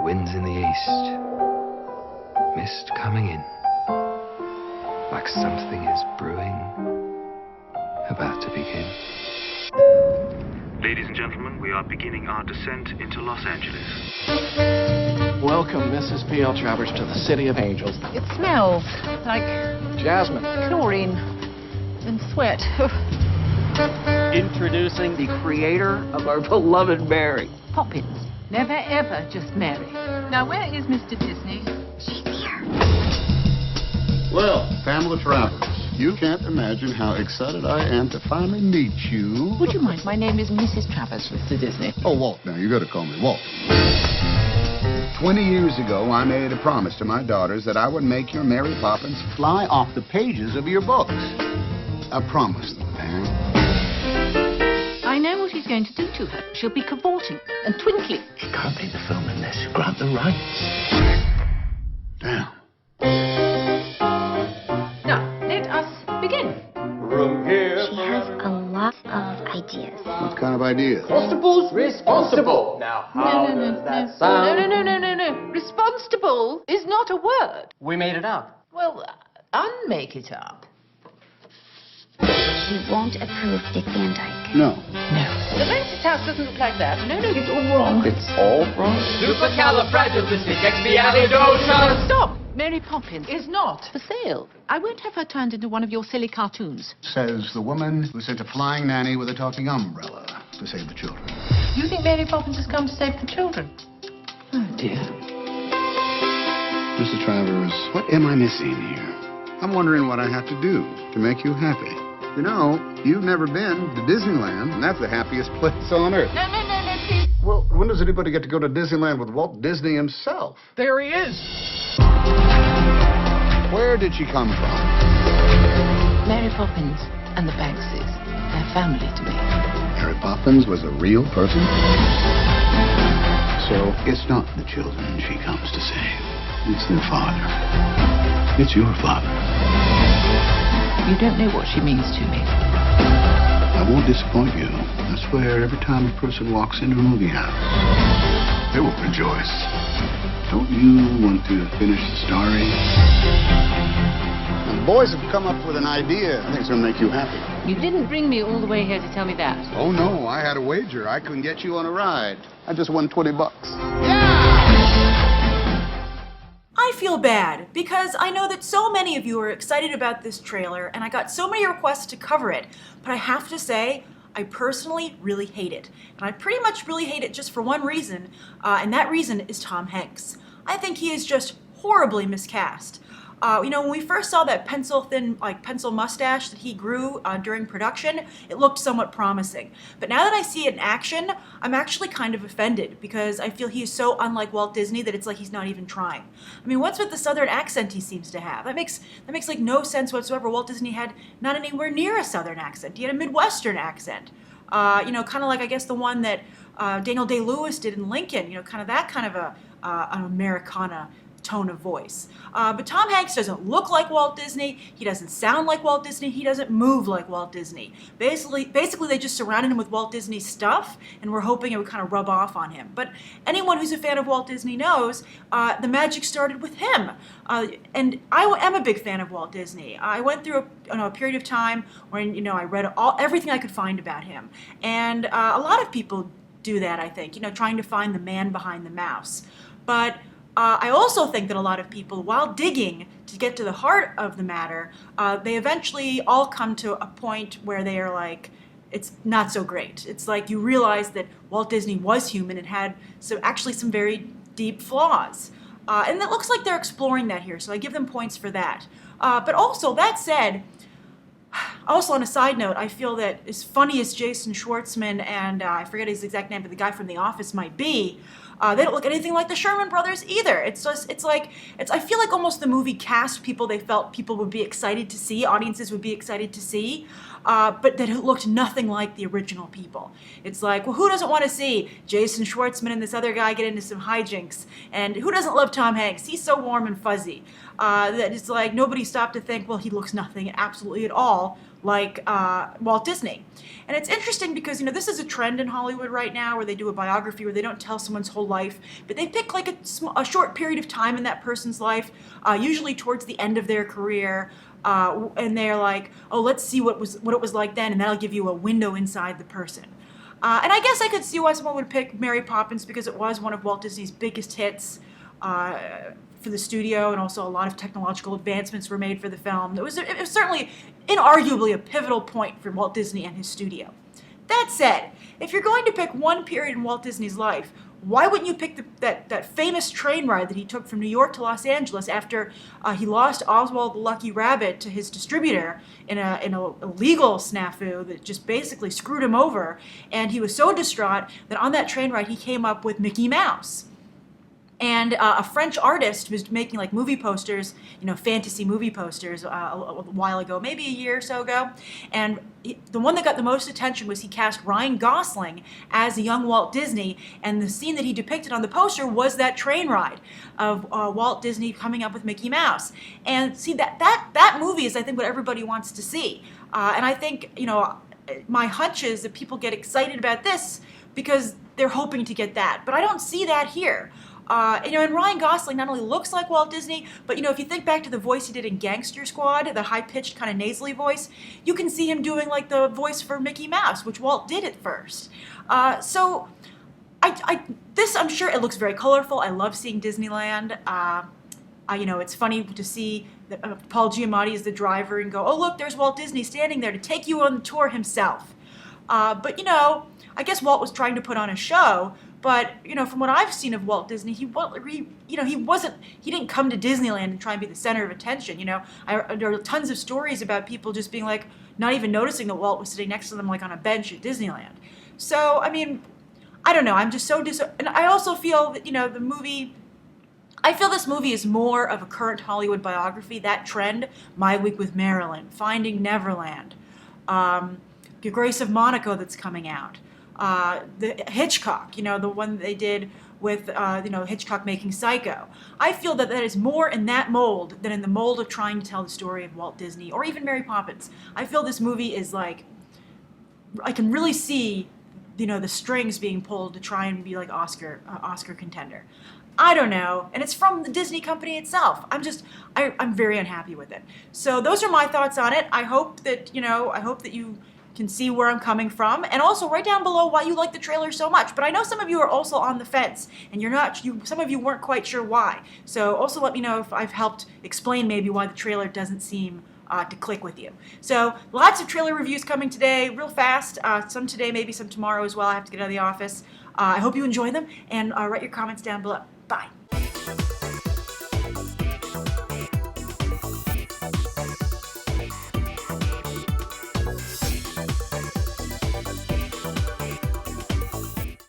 winds in the east, mist coming in, like something is brewing, about to begin. Ladies and gentlemen, we are beginning our descent into Los Angeles. Welcome, Mrs. P.L. Travers, to the City of Angels. It smells like Jasmine. chlorine and sweat. Introducing the creator of our beloved Mary. Poppins. Never ever just Mary. Now, where is Mr. Disney? She's here. Well, Pamela Travers, you can't imagine how excited I am to finally meet you. Would you mind? My name is Mrs. Travers, Mr. Disney. Oh, Walt, now, you gotta call me Walt. 20 years ago, I made a promise to my daughters that I would make your Mary Poppins fly off the pages of your books. I promised them, Pam. I know what he's going to do to her. She'll be cavorting and twinkling. She can't make the film unless you grant the rights. Damn. Now, let us begin. She has a lot of ideas. What kind of ideas? Constables responsible. Now, how does that sound? No. Responsible is not a word. We made it up. Well, unmake it up. She won't approve Dick Van Dyke. No. The Francis house doesn't look like that. No, it's all wrong. It's all wrong? Supercalifragilisticexpialidocious. Stop! Mary Poppins is not for sale. I won't have her turned into one of your silly cartoons. Says the woman who sent a flying nanny with a talking umbrella to save the children. You think Mary Poppins has come to save the children? Oh, dear. Mrs. Travers, what am I missing here? I'm wondering what I have to do to make you happy. You know, you've never been to Disneyland, and that's the happiest place on earth. No, please. Well, when does anybody get to go to Disneyland with Walt Disney himself? There he is. Where did she come from? Mary Poppins and the Bankses. They're family to me. Mary Poppins was a real person? So, it's not the children she comes to save. It's their father. It's your father. You don't know what she means to me. I won't disappoint you. I swear, every time a person walks into a movie house, they will rejoice. Don't you want to finish the story? The boys have come up with an idea. I think it's going to make you happy. You didn't bring me all the way here to tell me that. Oh, no, I had a wager. I couldn't get you on a ride. I just won $20. I feel bad because I know that so many of you are excited about this trailer and I got so many requests to cover it, but I have to say, I personally really hate it. And I pretty much really hate it just for one reason, and that reason is Tom Hanks. I think he is just horribly miscast. When we first saw that pencil mustache that he grew during production, it looked somewhat promising. But now that I see it in action, I'm actually kind of offended because I feel he is so unlike Walt Disney that it's like he's not even trying. I mean, what's with the southern accent he seems to have? That makes like no sense whatsoever. Walt Disney had not anywhere near a southern accent. He had a Midwestern accent. Kind of like, I guess, the one that Daniel Day-Lewis did in Lincoln, kind of that kind of an Americana tone of voice. But Tom Hanks doesn't look like Walt Disney. He doesn't sound like Walt Disney. He doesn't move like Walt Disney. Basically, they just surrounded him with Walt Disney stuff and were hoping it would kind of rub off on him. But anyone who's a fan of Walt Disney knows the magic started with him. And I am a big fan of Walt Disney. I went through a period of time when, I read everything I could find about him. And a lot of people do that, I think, trying to find the man behind the mouse. But I also think that a lot of people, while digging to get to the heart of the matter, they eventually all come to a point where they are like, it's not so great. It's like you realize that Walt Disney was human and had some very deep flaws. And it looks like they're exploring that here, so I give them points for that. But also, that said, also on a side note, I feel that as funny as Jason Schwartzman and I forget his exact name, but the guy from The Office might be, they don't look anything like the Sherman Brothers either. I feel like almost the movie cast people they felt people would be excited to see, audiences would be excited to see, but that it looked nothing like the original people. It's like, well, who doesn't want to see Jason Schwartzman and this other guy get into some hijinks? And who doesn't love Tom Hanks? He's so warm and fuzzy that it's like nobody stopped to think, well, he looks nothing absolutely at all like Walt Disney. And it's interesting because, this is a trend in Hollywood right now where they do a biography where they don't tell someone's whole life, but they pick like a short period of time in that person's life, usually towards the end of their career, and they're like, oh, let's see what it was like then, and that'll give you a window inside the person. And I guess I could see why someone would pick Mary Poppins because it was one of Walt Disney's biggest hits for the studio, and also a lot of technological advancements were made for the film. It was certainly, inarguably, a pivotal point for Walt Disney and his studio. That said, if you're going to pick one period in Walt Disney's life, why wouldn't you pick that famous train ride that he took from New York to Los Angeles after he lost Oswald the Lucky Rabbit to his distributor in a legal snafu that just basically screwed him over, and he was so distraught that on that train ride he came up with Mickey Mouse. And a French artist was making like movie posters, fantasy movie posters a while ago, maybe a year or so ago. And the one that got the most attention was he cast Ryan Gosling as a young Walt Disney. And the scene that he depicted on the poster was that train ride of Walt Disney coming up with Mickey Mouse. And see, that movie is, I think, what everybody wants to see. And I think, my hunch is that people get excited about this because they're hoping to get that. But I don't see that here. And Ryan Gosling not only looks like Walt Disney, but, if you think back to the voice he did in Gangster Squad, the high-pitched kind of nasally voice, you can see him doing, like, the voice for Mickey Mouse, which Walt did at first. So, I'm sure it looks very colorful. I love seeing Disneyland. It's funny to see that, Paul Giamatti is the driver and go, oh, look, there's Walt Disney standing there to take you on the tour himself. But, I guess Walt was trying to put on a show. But, from what I've seen of Walt Disney, he didn't come to Disneyland and try and be the center of attention. There are tons of stories about people just being like, not even noticing that Walt was sitting next to them like on a bench at Disneyland. So, I don't know. I'm just so and I also feel that, I feel this movie is more of a current Hollywood biography. That trend, My Week with Marilyn, Finding Neverland, The Grace of Monaco that's coming out. The Hitchcock, the one they did with, Hitchcock making Psycho. I feel that is more in that mold than in the mold of trying to tell the story of Walt Disney or even Mary Poppins. I feel this movie is like, I can really see, the strings being pulled to try and be like Oscar contender. I don't know, and it's from the Disney company itself. I'm very unhappy with it. So those are my thoughts on it. I hope that you can see where I'm coming from, and also write down below why you like the trailer so much. But I know some of you are also on the fence, and some of you weren't quite sure why. So also let me know if I've helped explain maybe why the trailer doesn't seem to click with you. So lots of trailer reviews coming today, real fast. Some today, maybe some tomorrow as well. I have to get out of the office. I hope you enjoy them, and write your comments down below. Bye.